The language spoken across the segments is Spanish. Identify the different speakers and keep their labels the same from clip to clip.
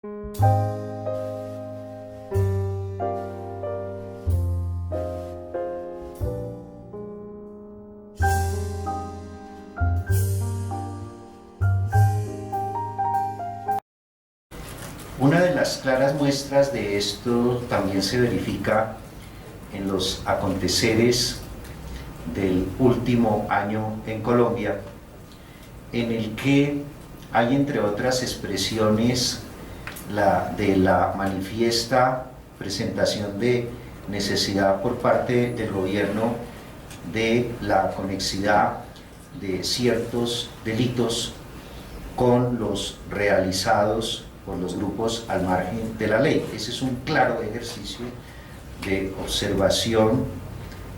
Speaker 1: Una de las claras muestras de esto también se verifica en los aconteceres del último año en Colombia, en el que hay, entre otras expresiones, de la manifiesta presentación de necesidad por parte del gobierno de la conexidad de ciertos delitos con los realizados por los grupos al margen de la ley. Ese es un claro ejercicio de observación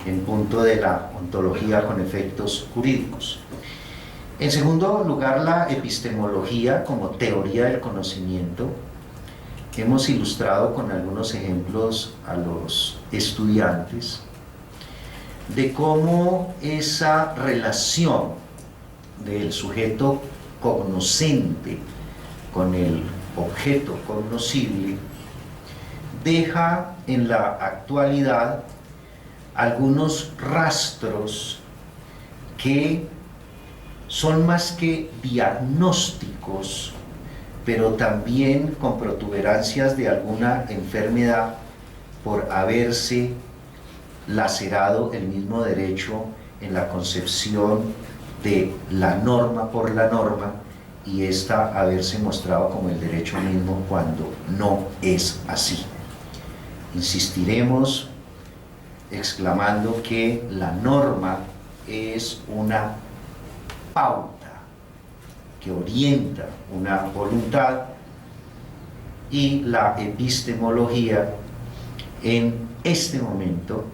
Speaker 1: en punto de la ontología con efectos jurídicos. En segundo lugar, la epistemología como teoría del conocimiento. Hemos ilustrado con algunos ejemplos a los estudiantes de cómo esa relación del sujeto cognoscente con el objeto cognoscible deja en la actualidad algunos rastros que son más que diagnósticos, pero también con protuberancias de alguna enfermedad por haberse lacerado el mismo derecho en la concepción de la norma por la norma, y esta haberse mostrado como el derecho mismo cuando no es así. Insistiremos exclamando que la norma es una pauta que orienta una voluntad, y la epistemología en este momento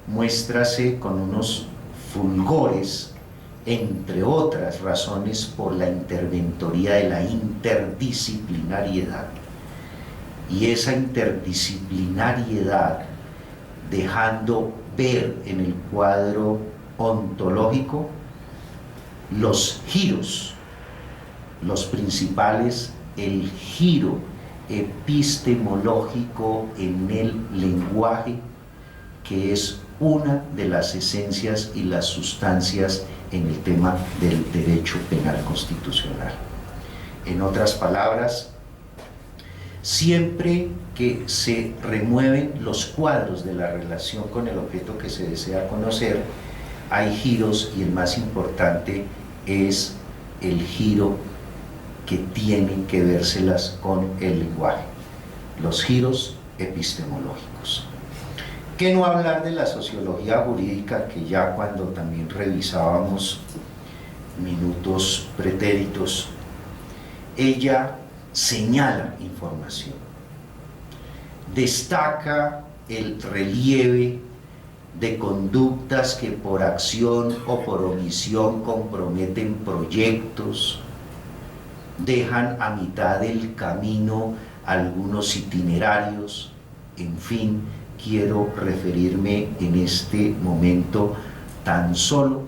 Speaker 1: muéstrase con unos fulgores, entre otras razones, por la interventoría de la interdisciplinariedad. Y esa interdisciplinariedad dejando ver en el cuadro ontológico los giros, los principales, el giro epistemológico en el lenguaje, que es una de las esencias y las sustancias en el tema del derecho penal constitucional. En otras palabras, siempre que se remueven los cuadros de la relación con el objeto que se desea conocer, hay giros, y el más importante es el giro que tienen que vérselas con el lenguaje, los giros epistemológicos. ¿Qué no hablar de la sociología jurídica, que ya cuando también revisábamos minutos pretéritos, ella señala información, destaca el relieve de conductas que por acción o por omisión comprometen proyectos, dejan a mitad del camino algunos itinerarios, en fin. Quiero referirme en este momento tan solo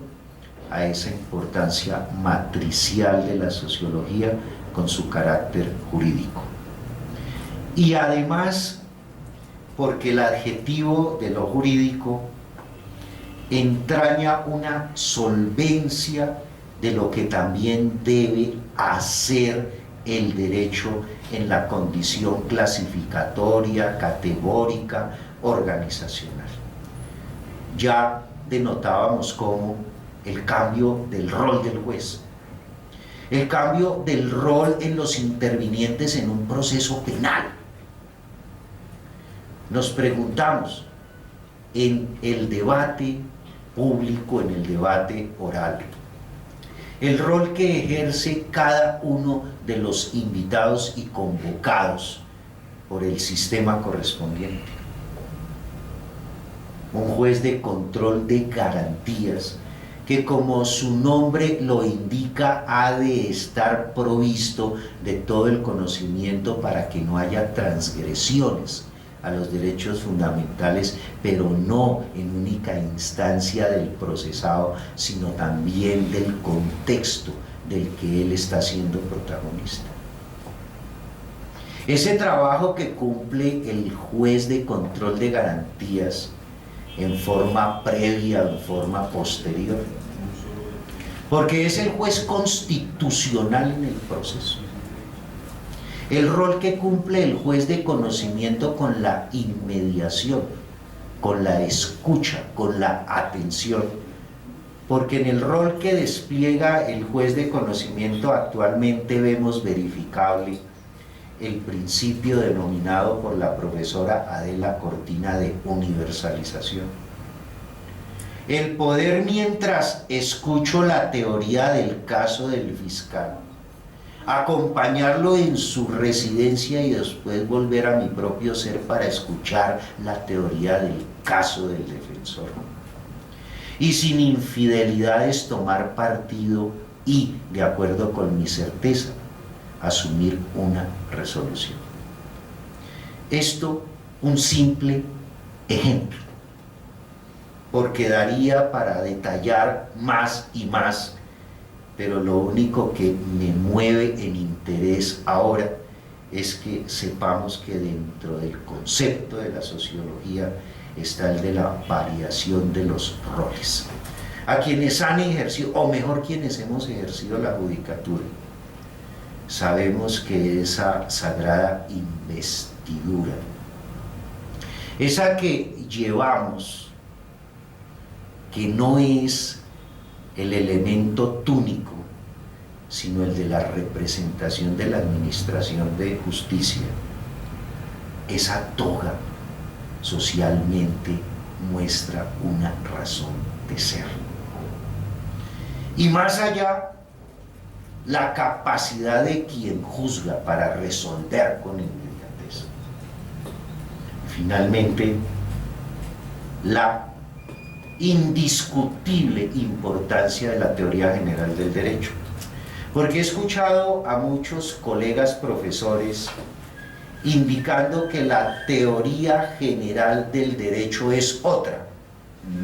Speaker 1: a esa importancia matricial de la sociología con su carácter jurídico. Y además, porque el adjetivo de lo jurídico entraña una solvencia de lo que también debe hacer el derecho en la condición clasificatoria, categórica, organizacional. Ya denotábamos cómo el cambio del rol del juez, el cambio del rol en los intervinientes en un proceso penal. Nos preguntamos, en el debate público, en el debate oral, el rol que ejerce cada uno de los invitados y convocados por el sistema correspondiente. Un juez de control de garantías que, como su nombre lo indica, ha de estar provisto de todo el conocimiento para que no haya transgresiones a los derechos fundamentales, pero no en única instancia del procesado, sino también del contexto del que él está siendo protagonista. Ese trabajo que cumple el juez de control de garantías en forma previa o en forma posterior, porque es el juez constitucional en el proceso. El rol que cumple el juez de conocimiento con la inmediación, con la escucha, con la atención, porque en el rol que despliega el juez de conocimiento actualmente vemos verificable el principio denominado por la profesora Adela Cortina de universalización. El poder, mientras escucho la teoría del caso del fiscal, acompañarlo en su residencia y después volver a mi propio ser para escuchar la teoría del caso del defensor. Y sin infidelidades tomar partido y, de acuerdo con mi certeza, asumir una resolución. Esto, un simple ejemplo, porque daría para detallar más y más, pero lo único que me mueve el interés ahora es que sepamos que dentro del concepto de la sociología está el de la variación de los roles. A quienes han ejercido, o mejor quienes hemos ejercido la judicatura, sabemos que esa sagrada investidura, esa que llevamos, que no es el elemento túnico, sino el de la representación de la administración de justicia, esa toga socialmente muestra una razón de ser. Y más allá, la capacidad de quien juzga para resolver con inmediatez. Finalmente, la indiscutible importancia de la teoría general del derecho, porque he escuchado a muchos colegas profesores indicando que la teoría general del derecho es otra.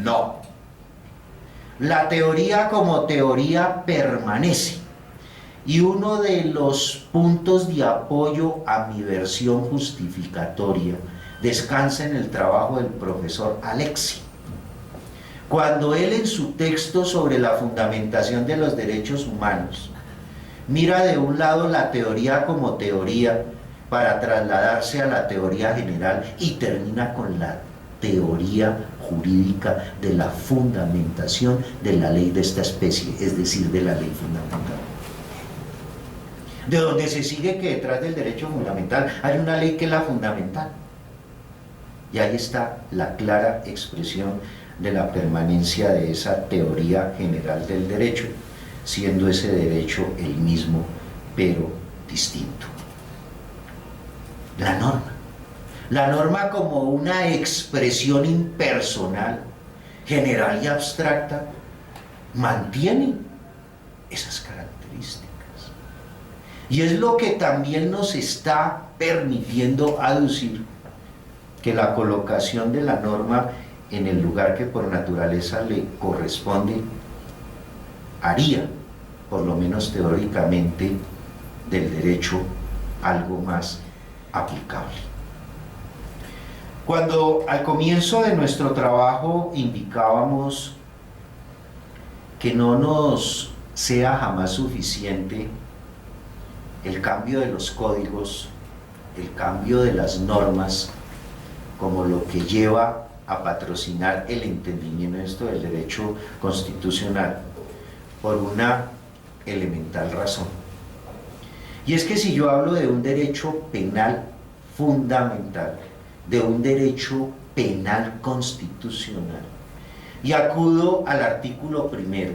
Speaker 1: No. La teoría como teoría permanece, y uno de los puntos de apoyo a mi versión justificatoria descansa en el trabajo del profesor Alexi, cuando él, en su texto sobre la fundamentación de los derechos humanos, mira de un lado la teoría como teoría para trasladarse a la teoría general y termina con la teoría jurídica de la fundamentación de la ley de esta especie, es decir, de la ley fundamental. De donde se sigue que detrás del derecho fundamental hay una ley que es la fundamental. Y ahí está la clara expresión de la permanencia de esa teoría general del derecho, siendo ese derecho el mismo, pero distinto. La norma como una expresión impersonal, general y abstracta, mantiene esas características. Y es lo que también nos está permitiendo aducir que la colocación de la norma en el lugar que por naturaleza le corresponde haría, por lo menos teóricamente, del derecho algo más aplicable. Cuando al comienzo de nuestro trabajo indicábamos que no nos sea jamás suficiente el cambio de los códigos, el cambio de las normas, como lo que lleva a patrocinar el entendimiento del derecho constitucional, por una elemental razón. Y es que si yo hablo de un derecho penal fundamental, de un derecho penal constitucional, y acudo al artículo primero,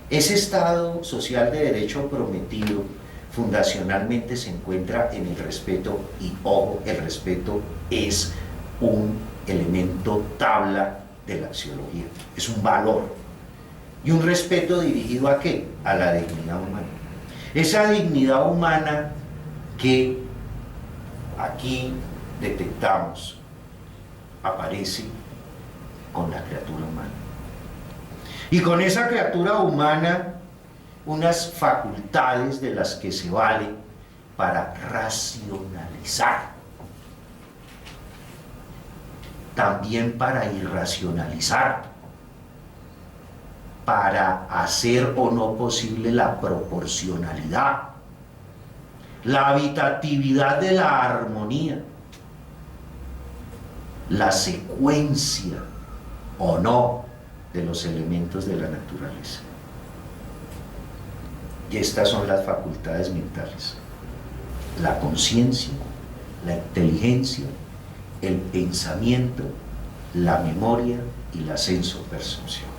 Speaker 1: ese Estado social de derecho prometido fundacionalmente se encuentra en el respeto, y ojo, el respeto es un elemento tabla de la axiología, es un valor, y un respeto dirigido ¿a qué? A la dignidad humana. Esa dignidad humana que aquí detectamos aparece con la criatura humana. Y con esa criatura humana, unas facultades de las que se vale para racionalizar, también para irracionalizar, para hacer o no posible la proporcionalidad, la habitatividad de la armonía, la secuencia o no de los elementos de la naturaleza. Y estas son las facultades mentales: la conciencia, la inteligencia, el pensamiento, la memoria y la sensopercepción.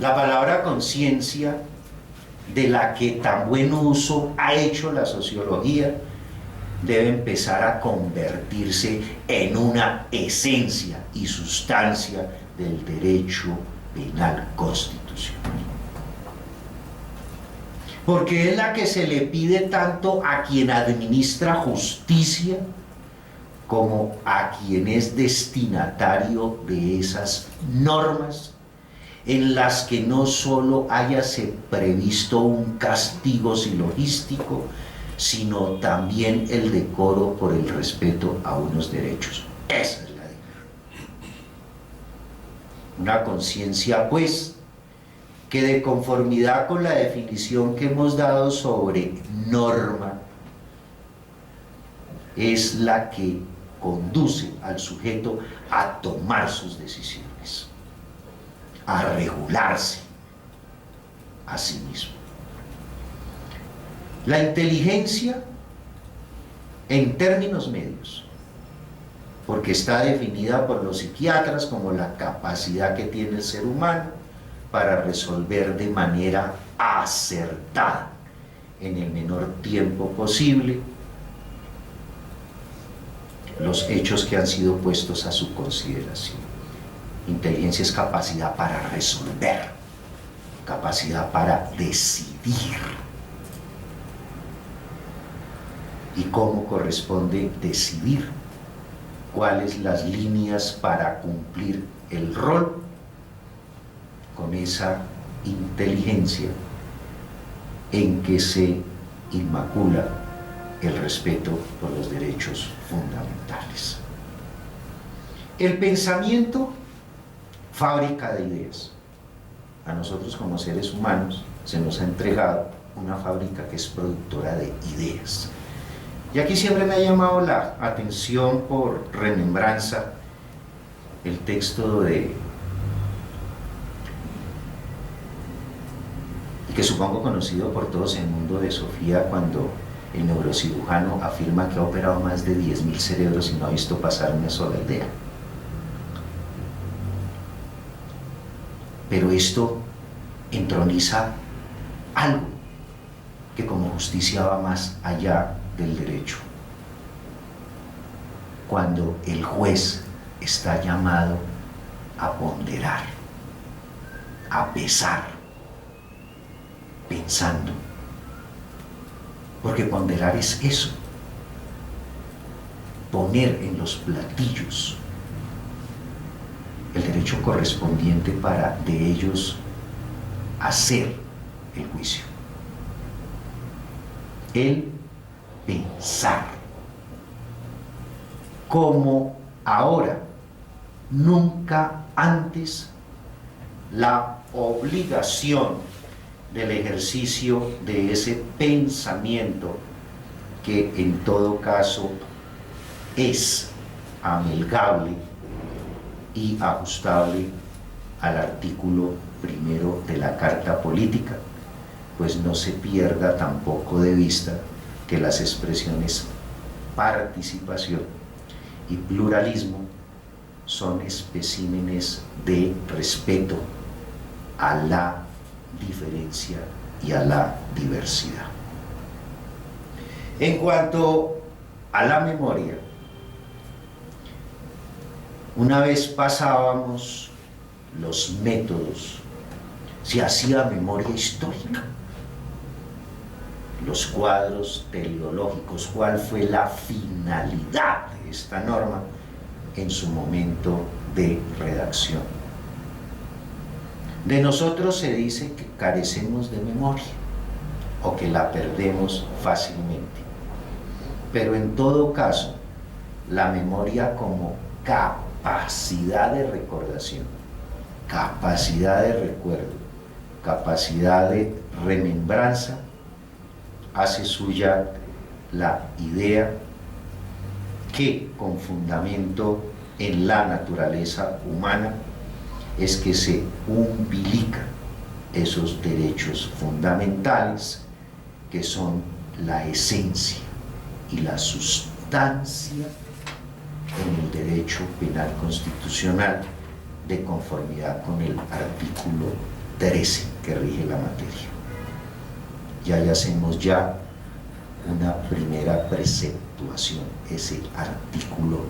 Speaker 1: La palabra conciencia, de la que tan buen uso ha hecho la sociología, debe empezar a convertirse en una esencia y sustancia del derecho penal constitucional. Porque es la que se le pide tanto a quien administra justicia como a quien es destinatario de esas normas, en las que no solo hayase previsto un castigo silogístico, sino también el decoro por el respeto a unos derechos. Esa es la diferencia. Una conciencia, pues, que de conformidad con la definición que hemos dado sobre norma, es la que conduce al sujeto a tomar sus decisiones, a regularse a sí mismo. La inteligencia, en términos medios, porque está definida por los psiquiatras como la capacidad que tiene el ser humano para resolver de manera acertada, en el menor tiempo posible, los hechos que han sido puestos a su consideración. Inteligencia es capacidad para resolver, capacidad para decidir. ¿Y cómo corresponde decidir? ¿Cuáles las líneas para cumplir el rol? Con esa inteligencia en que se inmacula el respeto por los derechos fundamentales. El pensamiento, fábrica de ideas. A nosotros como seres humanos se nos ha entregado una fábrica que es productora de ideas. Y aquí siempre me ha llamado la atención, por remembranza, el texto que supongo conocido por todos en el mundo, de Sofía, cuando el neurocirujano afirma que ha operado más de 10.000 cerebros y no ha visto pasar una sola idea. Pero esto entroniza algo que como justicia va más allá del derecho. Cuando el juez está llamado a ponderar, a pesar, pensando, porque ponderar es eso, poner en los platillos el derecho correspondiente para de ellos hacer el juicio. El pensar, como ahora, nunca antes, la obligación del ejercicio de ese pensamiento, que en todo caso es amelgable y ajustable al artículo primero de la Carta Política, pues no se pierda tampoco de vista que las expresiones participación y pluralismo son especímenes de respeto a la diferencia y a la diversidad. En cuanto a la memoria, una vez pasábamos los métodos, se hacía memoria histórica, los cuadros teleológicos, cuál fue la finalidad de esta norma en su momento de redacción. De nosotros se dice que carecemos de memoria, o que la perdemos fácilmente. Pero en todo caso, la memoria como capacidad de recordación, capacidad de recuerdo, capacidad de remembranza, hace suya la idea que, con fundamento en la naturaleza humana, es que se umbilican esos derechos fundamentales que son la esencia y la sustancia en el derecho penal constitucional, de conformidad con el artículo 13 que rige la materia. Y ahí hacemos ya una primera preceptuación, ese artículo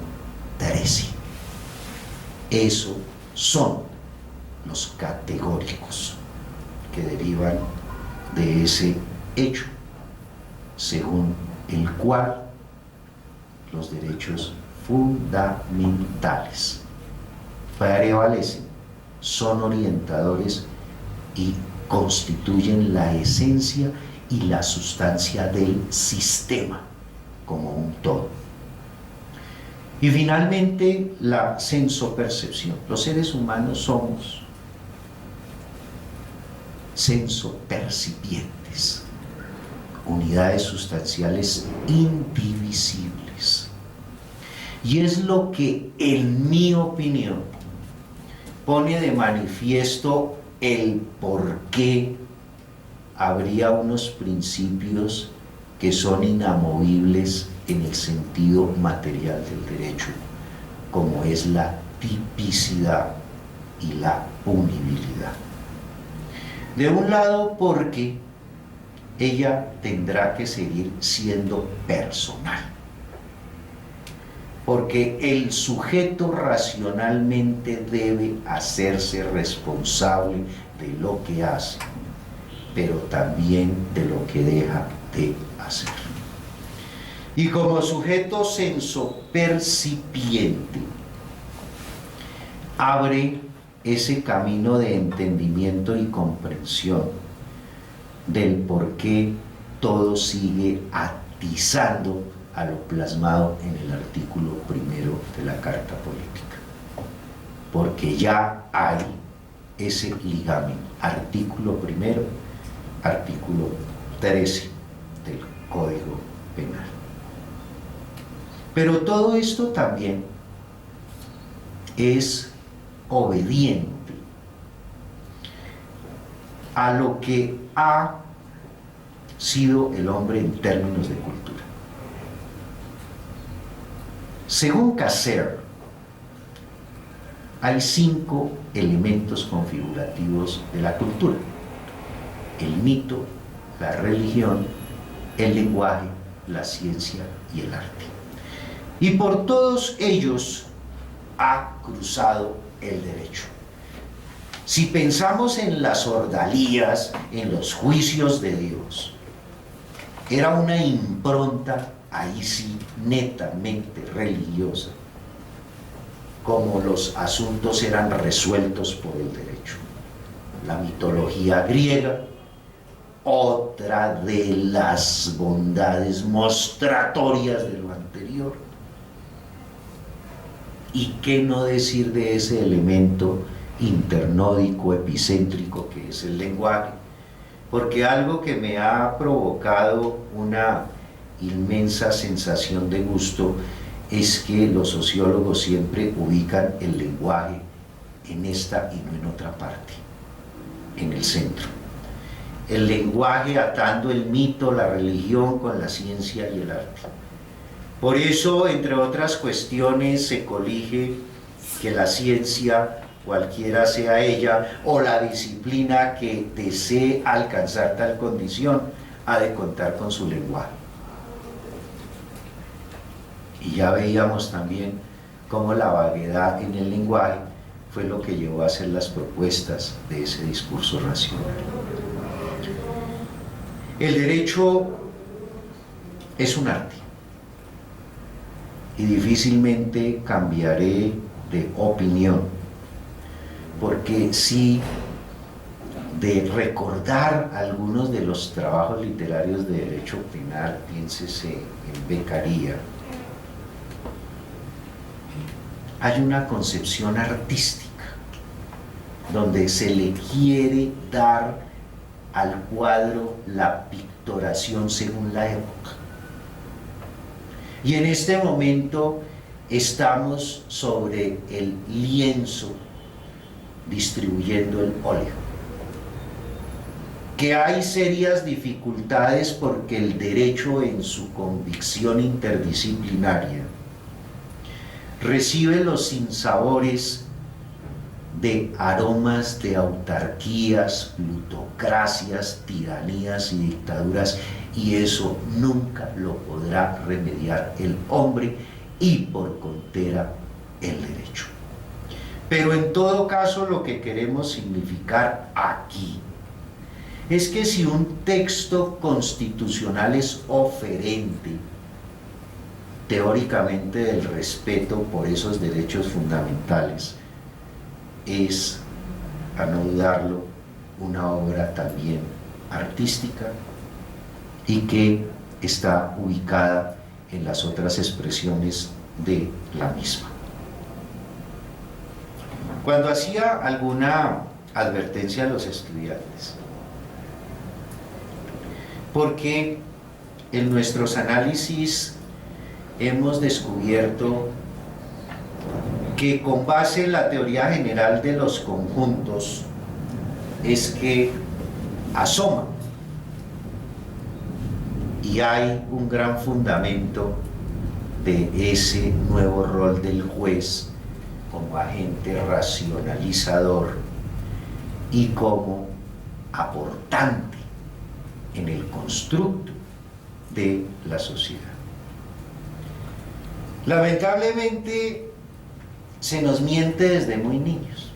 Speaker 1: 13. Eso son los categóricos que derivan de ese hecho, según el cual los derechos fundamentales prevalecen, son orientadores y constituyen la esencia y la sustancia del sistema como un todo. Y finalmente, la sensopercepción. Los seres humanos somos sensopercipientes, unidades sustanciales indivisibles. Y es lo que, en mi opinión, pone de manifiesto el por qué habría unos principios que son inamovibles en el sentido material del derecho, como es la tipicidad y la punibilidad. De un lado, porque ella tendrá que seguir siendo personal, porque el sujeto racionalmente debe hacerse responsable de lo que hace, pero también de lo que deja de hacer. Y como sujeto sensopercipiente, abre ese camino de entendimiento y comprensión del por qué todo sigue atizando a lo plasmado en el artículo primero de la Carta Política, porque ya hay ese ligamen, artículo primero, artículo 13 del Código Penal. Pero todo esto también es obediente a lo que ha sido el hombre en términos de cultura. Según Casser, hay 5 elementos configurativos de la cultura: el mito, la religión, el lenguaje, la ciencia y el arte. Y por todos ellos ha cruzado el derecho. Si pensamos en las ordalías, en los juicios de Dios, era una impronta, ahí sí, netamente religiosa, como los asuntos eran resueltos por el derecho. La mitología griega, otra de las bondades mostratorias de lo anterior. Y qué no decir de ese elemento internódico, epicéntrico que es el lenguaje, porque algo que me ha provocado una inmensa sensación de gusto es que los sociólogos siempre ubican el lenguaje en esta y no en otra parte, en el centro. El lenguaje atando el mito, la religión con la ciencia y el arte. Por eso, entre otras cuestiones, se colige que la ciencia, cualquiera sea ella, o la disciplina que desee alcanzar tal condición, ha de contar con su lenguaje. Y ya veíamos también cómo la vaguedad en el lenguaje fue lo que llevó a hacer las propuestas de ese discurso racional. El derecho es un arte, y difícilmente cambiaré de opinión, porque si de recordar algunos de los trabajos literarios de derecho penal, piénsese en Beccaria, hay una concepción artística donde se le quiere dar al cuadro la pictoración según la época. Y en este momento estamos sobre el lienzo distribuyendo el óleo. Que hay serias dificultades porque el derecho en su convicción interdisciplinaria recibe los sinsabores de aromas de autarquías, plutocracias, tiranías y dictaduras, y eso nunca lo podrá remediar el hombre y por contera el derecho. Pero en todo caso lo que queremos significar aquí es que si un texto constitucional es oferente teóricamente del respeto por esos derechos fundamentales, es, a no dudarlo, una obra también artística y que está ubicada en las otras expresiones de la misma. Cuando hacía alguna advertencia a los estudiantes, porque en nuestros análisis hemos descubierto que con base en la teoría general de los conjuntos es que asoma y hay un gran fundamento de ese nuevo rol del juez como agente racionalizador y como aportante en el constructo de la sociedad. Lamentablemente se nos miente desde muy niños,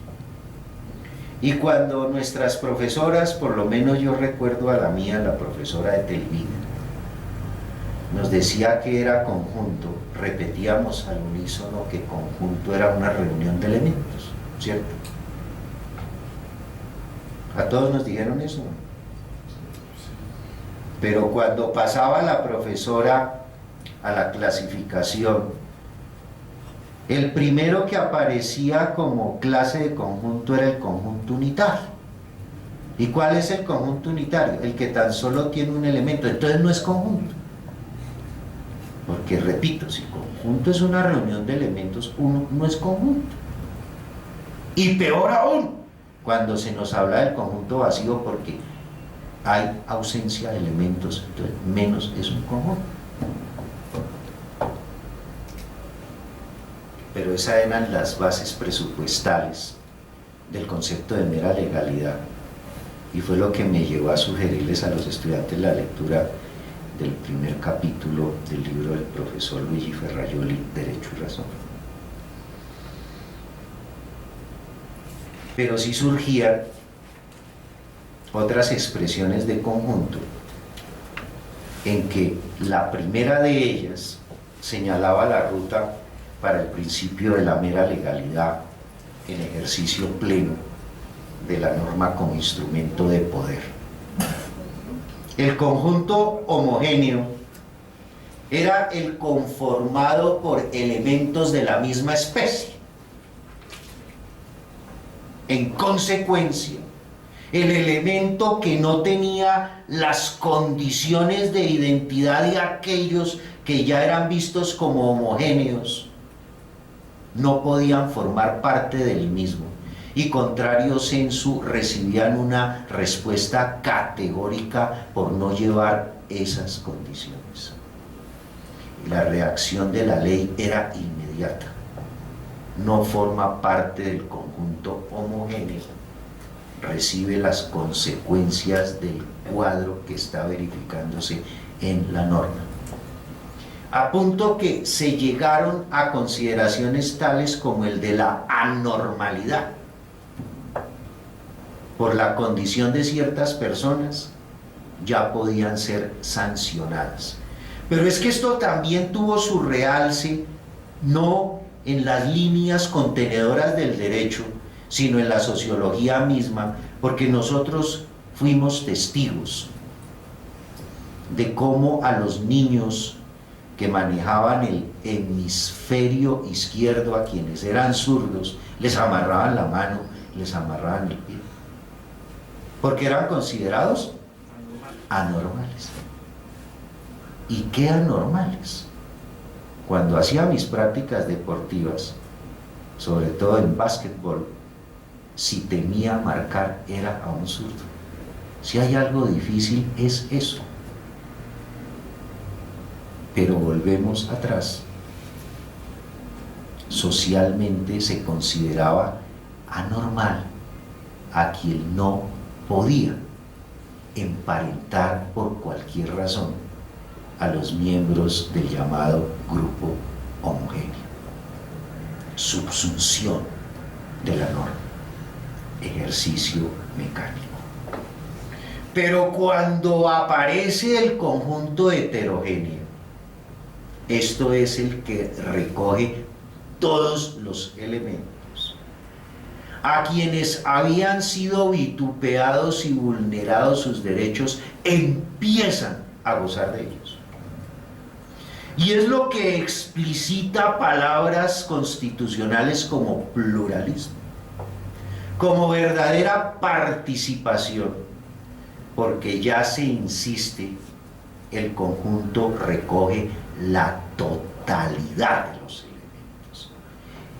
Speaker 1: y cuando nuestras profesoras, por lo menos yo recuerdo a la mía, la profesora de Telvina, nos decía que era conjunto, repetíamos al unísono que conjunto era una reunión de elementos, ¿cierto? A todos nos dijeron eso, ¿no? Pero cuando pasaba la profesora a la clasificación, el primero que aparecía como clase de conjunto era el conjunto unitario. ¿Y cuál es el conjunto unitario? El que tan solo tiene un elemento, entonces no es conjunto. Porque, repito, si conjunto es una reunión de elementos, uno no es conjunto. Y peor aún, cuando se nos habla del conjunto vacío, porque hay ausencia de elementos, entonces menos es un conjunto. Pero esas eran las bases presupuestales del concepto de mera legalidad, y fue lo que me llevó a sugerirles a los estudiantes la lectura del primer capítulo del libro del profesor Luigi Ferrajoli, Derecho y Razón. Pero sí surgían otras expresiones de conjunto, en que la primera de ellas señalaba la ruta para el principio de la mera legalidad en ejercicio pleno de la norma como instrumento de poder. El conjunto homogéneo era el conformado por elementos de la misma especie. En consecuencia, el elemento que no tenía las condiciones de identidad de aquellos que ya eran vistos como homogéneos no podían formar parte del mismo, y contrario sensu recibían una respuesta categórica por no llevar esas condiciones. La reacción de la ley era inmediata: no forma parte del conjunto homogéneo, recibe las consecuencias del cuadro que está verificándose en la norma. A punto que se llegaron a consideraciones tales como el de la anormalidad por la condición de ciertas personas ya podían ser sancionadas. Pero es que esto también tuvo su realce no en las líneas contenedoras del derecho, sino en la sociología misma, porque nosotros fuimos testigos de cómo a los niños que manejaban el hemisferio izquierdo, a quienes eran zurdos, les amarraban la mano, les amarraban el pie, porque eran considerados anormales. ¿Y qué anormales? Cuando hacía mis prácticas deportivas, sobre todo en básquetbol, si temía marcar era a un zurdo. Si hay algo difícil es eso. Pero volvemos atrás. Socialmente se consideraba anormal a quien no podía emparentar por cualquier razón a los miembros del llamado grupo homogéneo. Subsunción de la norma, ejercicio mecánico. Pero cuando aparece el conjunto heterogéneo, esto es el que recoge todos los elementos, a quienes habían sido vitupeados y vulnerados sus derechos, empiezan a gozar de ellos. Y es lo que explicita palabras constitucionales como pluralismo, como verdadera participación, porque ya se insiste, el conjunto recoge la totalidad de los elementos.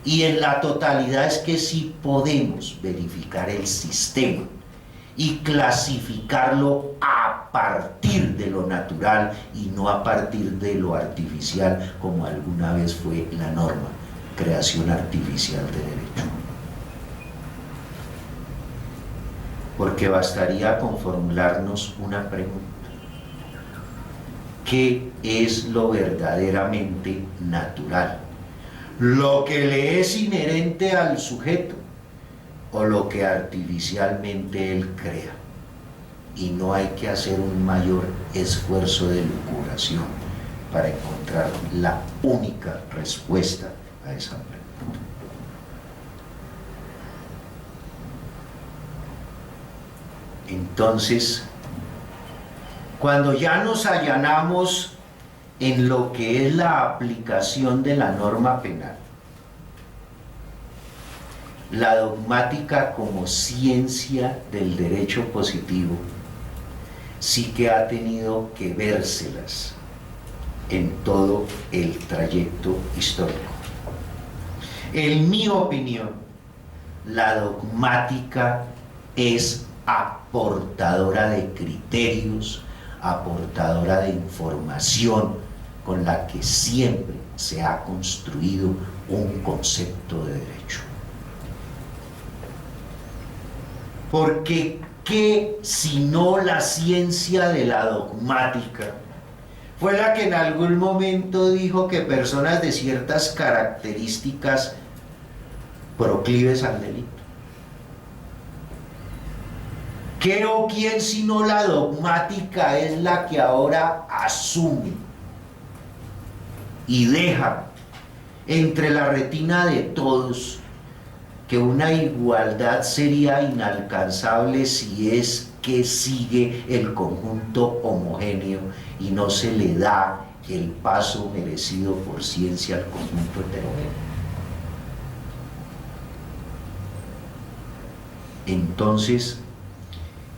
Speaker 1: Y en la totalidad es que sí podemos verificar el sistema y clasificarlo a partir de lo natural y no a partir de lo artificial, como alguna vez fue la norma, creación artificial de derecho. Porque bastaría con formularnos una pregunta: ¿qué es lo verdaderamente natural? ¿Lo que le es inherente al sujeto o lo que artificialmente él crea? Y no hay que hacer un mayor esfuerzo de lucubración para encontrar la única respuesta a esa pregunta. Entonces, cuando ya nos allanamos en lo que es la aplicación de la norma penal, la dogmática como ciencia del derecho positivo sí que ha tenido que vérselas en todo el trayecto histórico. En mi opinión, la dogmática es aportadora de criterios, aportadora de información con la que siempre se ha construido un concepto de derecho. Porque ¿qué sino la ciencia de la dogmática fue la que en algún momento dijo que personas de ciertas características proclives al delito? ¿Qué o quién sino la dogmática es la que ahora asume y deja entre la retina de todos que una igualdad sería inalcanzable si es que sigue el conjunto homogéneo y no se le da el paso merecido por ciencia al conjunto heterogéneo? Entonces,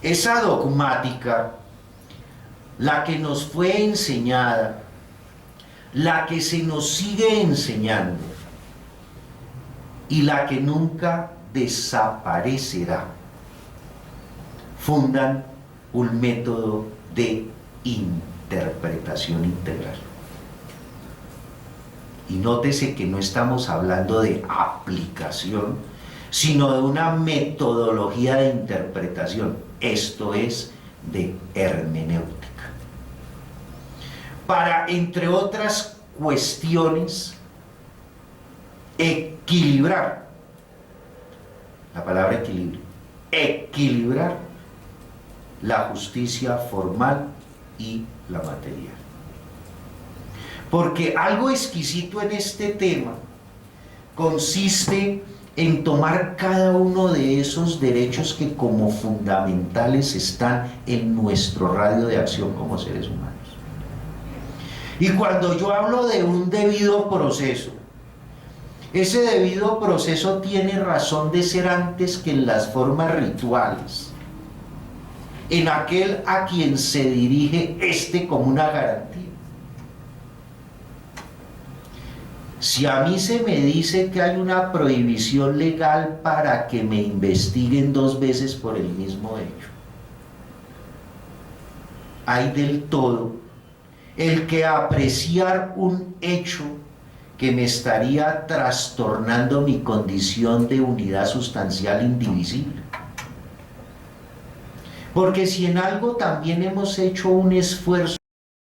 Speaker 1: esa dogmática, la que nos fue enseñada, la que se nos sigue enseñando y la que nunca desaparecerá, fundan un método de interpretación integral. Y nótese que no estamos hablando de aplicación, sino de una metodología de interpretación, esto es, de hermenéutica. Para, entre otras cuestiones, equilibrar, la palabra equilibrio, equilibrar la justicia formal y la material. Porque algo exquisito en este tema consiste en tomar cada uno de esos derechos que como fundamentales están en nuestro radio de acción como seres humanos. Y cuando yo hablo de un debido proceso, ese debido proceso tiene razón de ser antes que en las formas rituales, en aquel a quien se dirige este como una garantía. Si a mí se me dice que hay una prohibición legal para que me investiguen 2 veces por el mismo hecho, hay del todo el que apreciar un hecho que me estaría trastornando mi condición de unidad sustancial indivisible. Porque si en algo también hemos hecho un esfuerzo